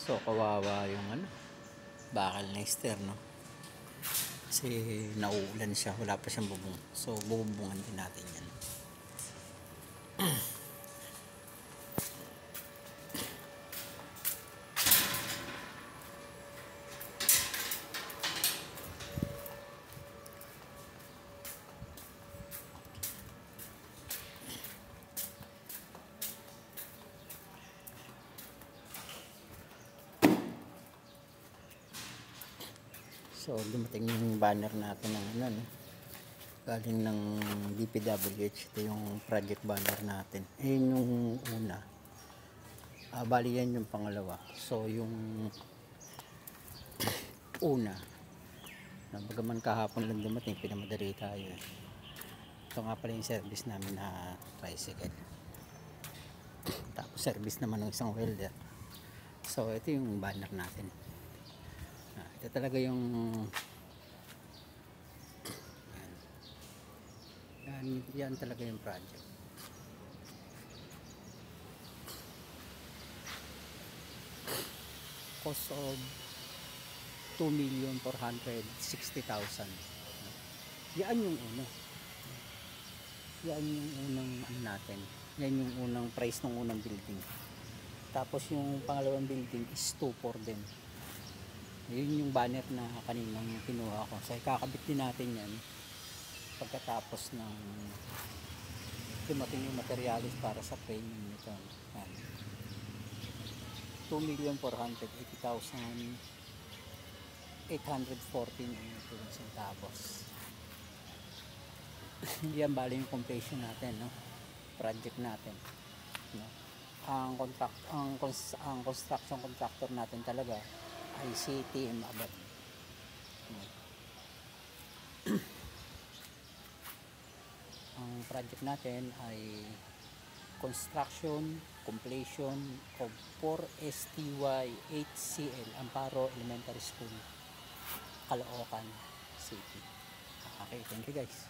So kawawa yung bakal na ester, no? Kasi nauulan siya, wala pa siyang bubong. So bubungan din natin yan. So dumating yung banner natin ng galing ng DPWH. Ito yung project banner natin. Yung una. Bali yan yung pangalawa. So yung una, bagaman kahapon lang dumating, pinamadali tayo. Ito nga pala yung service namin na tricycle. Tapos service naman ng isang welder. So ito yung banner natin. Ito talaga yung yan talaga yung project. Cost of 2,460,000. Yan yung una. Yan yung unang natin. Yan yung unang price ng unang building. Tapos yung pangalawang building is 2,400 din. Yun yung banner na kaninang kinuha ko. So ikakabit din natin yan pagkatapos ng dumating yung materialis para sa framing nito. 2,480,814 centavos. Yan bali yung completion natin, no? Project natin, no? Ang construction contractor natin talaga ay CTM Abad. Ang project natin ay construction completion of 4STY 8CL Amparo Elementary School, Caloocan City. Okay, thank you guys.